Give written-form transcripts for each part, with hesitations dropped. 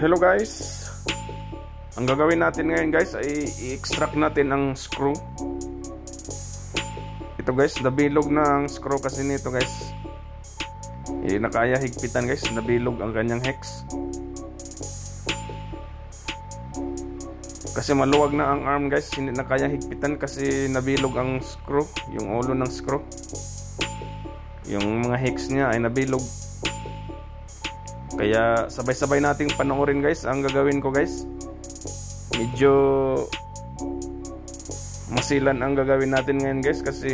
Hello guys, ang gagawin natin ngayon guys ay i-extract natin ang screw. Ito guys, nabilog na ang screw kasi nito guys. Nakaya higpitan guys, nabilog ang kanyang hex. Kasi maluwag na ang arm guys, hindi na kaya higpitan kasi nabilog ang screw, yung ulo ng screw. Yung mga hex niya ay nabilog. Kaya sabay-sabay nating panoorin guys. Ang gagawin ko guys, medyo masilan ang gagawin natin ngayon guys, kasi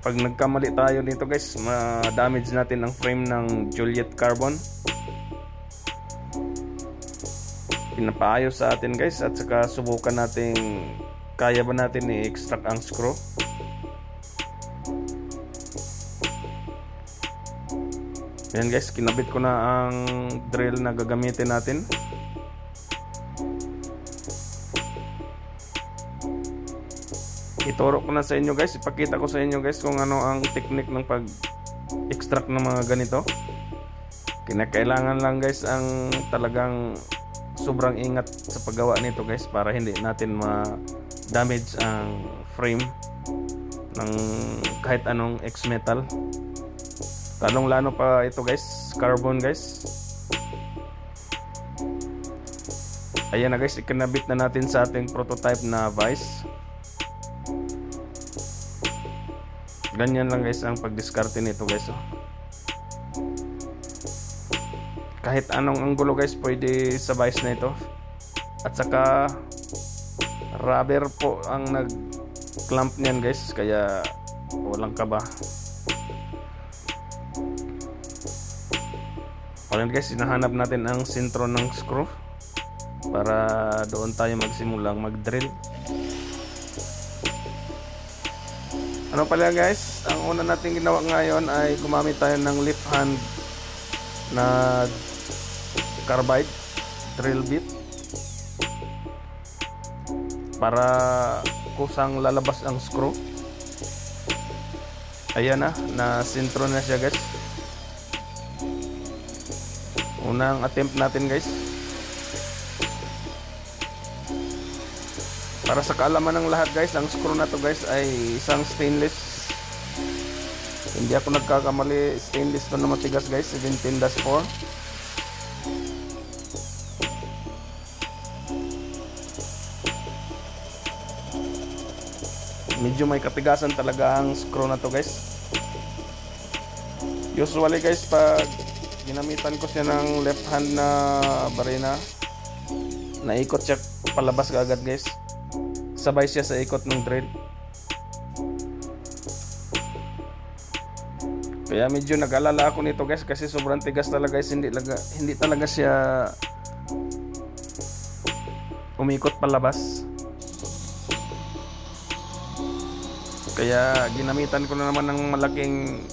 pag nagkamali tayo nito guys, ma-damage natin ang frame ng Juliet Carbon. Pinapaayos sa atin guys, at saka subukan natin kaya ba natin i-extract ang screw. Yan guys, kinabit ko na ang drill na gagamitin natin. Ituro ko na sa inyo guys, ipakita ko sa inyo guys kung ano ang technique ng pag-extract ng mga ganito. Kinakailangan lang guys ang talagang sobrang ingat sa paggawa nito guys, para hindi natin ma-damage ang frame ng kahit anong ex-metal. Lalong lalo pa ito guys, carbon guys. Ayan na guys, ikinabit na natin sa ating prototype na vise. Ganyan lang guys ang pagdiskarte nito guys. Kahit anong anggulo guys, pwede sa vise na ito. At saka rubber po ang nag-clamp niyan guys, kaya walang kaba. Ayan guys, hinahanap natin ang sentro ng screw para doon tayo magsimulang mag-drill. Ano pala guys, ang una natin ginawa ngayon ay gumamit tayo ng left hand na carbide drill bit para kusang lalabas ang screw. Ayan na sentro na siya guys. Unang attempt natin guys. Para sa kaalaman ng lahat guys, ang screw na to guys ay isang stainless. Hindi ako nagkakamali, stainless to na matigas guys, 17-4. Medyo may katigasan talaga ang screw na to guys. Usually guys, pag ginamitan ko siya ng left hand na barina, naikot siya palabas agad guys, sabay siya sa ikot ng drill. Kaya medyo nag-alala ako nito guys, kasi sobrang tigas talaga guys, hindi talaga siya umikot palabas. Kaya ginamitan ko na naman ng malaking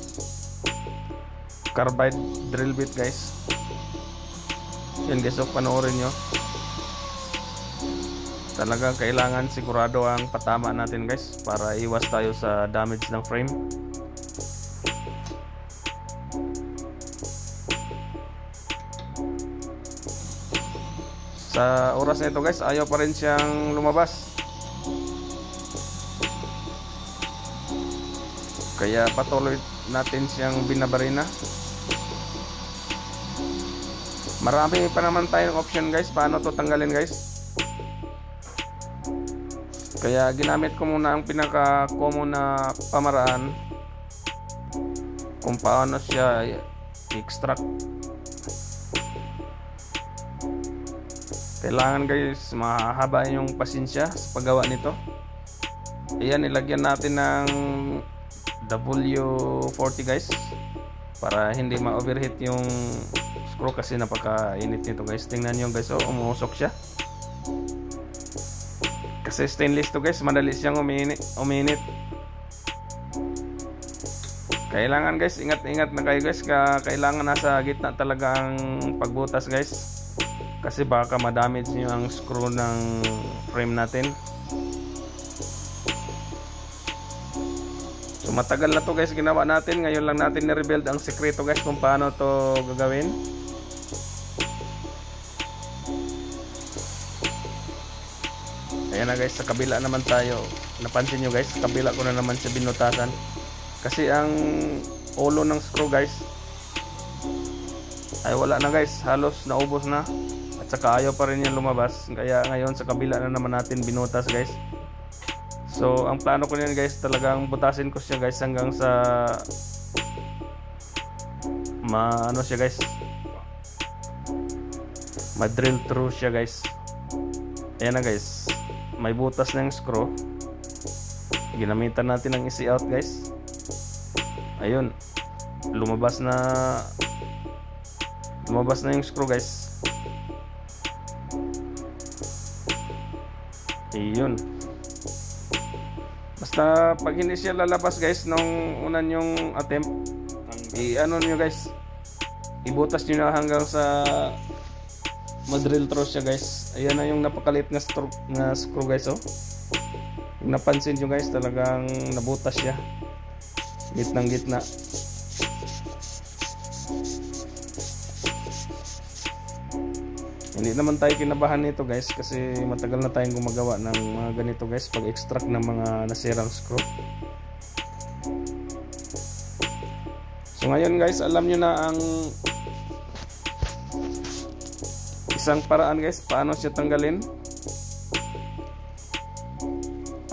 carbide drill bit guys. Yan guys, panoorin nyo. Talagang kailangan sigurado ang patama natin guys, para iwas tayo sa damage ng frame. Sa oras na ito guys, ayaw pa rin siyang lumabas. Kaya patuloy natin siyang binabarina. Marami pa naman tayong option guys, paano to tanggalin guys. Kaya ginamit ko muna ang pinaka-common na pamaraan kung paano siya i-extract. Kailangan guys, mahaba yung pasensya sa paggawa nito. Ayan, nilagyan natin ng W40 guys, para hindi ma-overheat yung screw, kasi napaka-init nito guys. Tingnan nyo guys, umuusok siya. Kasi stainless to guys, madali siyang uminit. Kailangan guys, ingat-ingat na kayo guys. Kailangan nasa gitna talaga ang pagbutas guys, kasi baka ma-damage nyo ang screw ng frame natin. So matagal na to guys ginawa natin. Ngayon lang natin na-rebuild ang sekreto guys kung paano to gagawin. Ayan na guys, sa kabila naman tayo. Napansin nyo guys, sa kabila ko na naman siya binutasan. Kasi ang ulo ng screw guys ay wala na guys, halos naubos na. At saka ayaw pa rin yan lumabas. Kaya ngayon sa kabila na naman natin binutas guys. So ang plano ko niyan guys, talagang butasin ko siya guys hanggang sa ano siya guys, ma-drill through siya guys. Ayan na guys, may butas na yung screw. Ginamitan natin ng easy out guys. Ayun, lumabas na yung screw guys. Ayun, basta pag hindi siya lalabas guys nung unan yung attempt, ano nyo guys, ibutas nyo na hanggang sa madrill through siya guys. Ayan na yung napakalit na screw guys. Oh, kung napansin nyo guys, talagang nabutas siya gitnang gitna. Hindi naman tayo kinabahan nito guys, kasi matagal na tayong gumagawa ng mga ganito guys, pag extract ng mga nasirang screw. So ngayon guys, alam nyo na ang isang paraan guys paano siya tanggalin.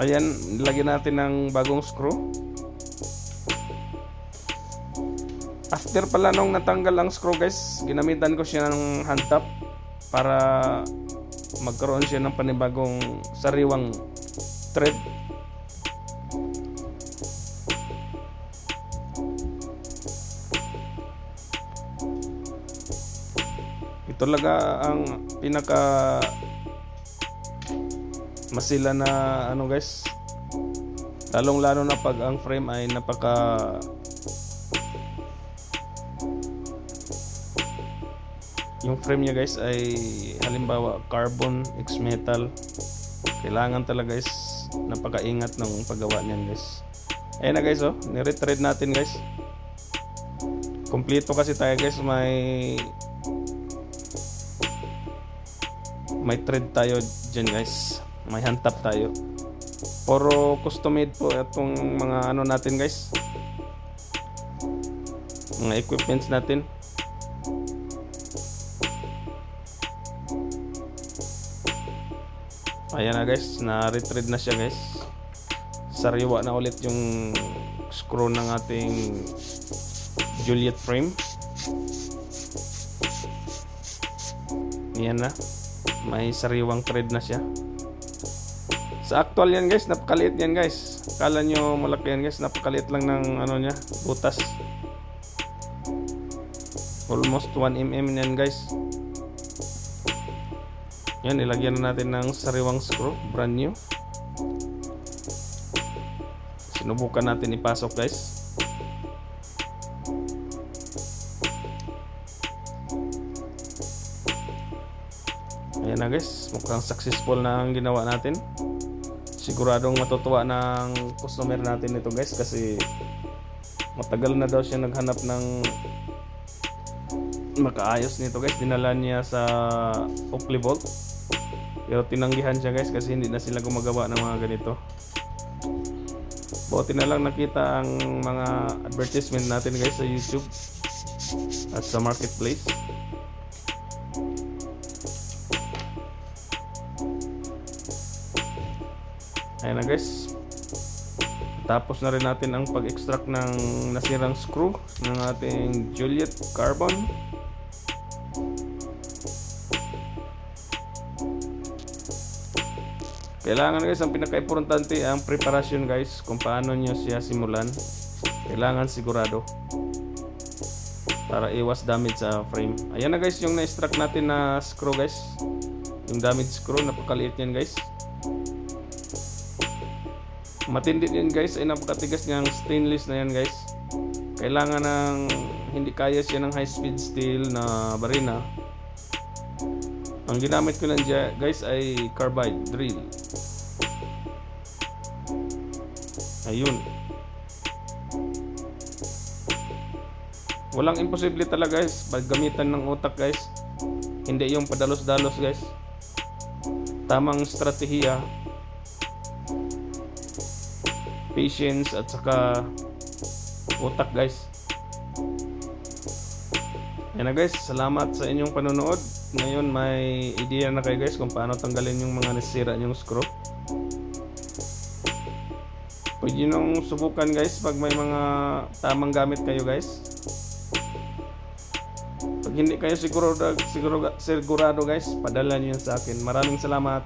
Ayan, nilagyan natin ng bagong screw. After pala nung natanggal ang screw guys, ginamitan ko siya ng hand tap para magkaroon siya ng panibagong sariwang thread. Ito talaga ang pinaka masila na ano guys, lalong lalo na pag ang frame ay yung frame niya guys ay halimbawa carbon, X-metal. Kailangan talaga guys napakaingat ng paggawa niyan guys. Ayan na guys, oh, ni-retread natin guys. Kompleto kasi tayo guys, may thread tayo dyan guys, may hand tap tayo. Puro custom made po itong mga ano natin guys, mga equipments natin. Ayan na guys, na-retread na siya guys. Sariwa na ulit yung screw ng ating Juliet frame. Ayan na, may sariwang thread na siya. Sa actual yan guys, napakaliit yan guys. Akala nyo malaki yan guys, napakaliit lang ng ano niya, butas. Almost 1 mm yan guys. Yan, ilagyan na natin ng sariwang screw, brand new. Sinubukan natin ipasok guys. Ayan na guys, mukhang successful na ang ginawa natin. Siguradong matutuwa ng customer natin ito guys, kasi matagal na daw siya naghanap ng makaayos nito guys. Dinala niya sa Oakley Bolt, pero tinanggihan siya guys kasi hindi na sila gumagawa ng mga ganito. Buti na lang nakita ang mga advertisement natin guys sa YouTube at sa marketplace. Ayan na guys, tapos na rin natin ang pag-extract ng nasirang screw ng ating Juliet Carbon. Kailangan guys, ang pinaka-importante ang preparasyon guys, kung paano nyo siya simulan. Kailangan sigurado para iwas damage sa frame. Ayan na guys, yung na-extract natin na screw guys, yung damage screw, napakaliit yan guys. Matindi yan guys, ay napakatigas niyang stainless na yan guys. Kailangan ng hindi kaya siya ng high speed steel na barina. Ang ginamit ko lang dyan guys ay carbide drill. Ayun, walang imposible talaga guys pag gamitan ng utak guys, hindi yung padalos-dalos guys. Tamang strategiya patience at saka utak guys. Yan na guys, salamat sa inyong panonood. Ngayon may idea na kayo guys kung paano tanggalin yung mga nasira yung screw. Pwede nyo subukan guys pag may mga tamang gamit kayo guys. Pag hindi kayo sigurado guys, padala nyo yan sa akin. Maraming salamat.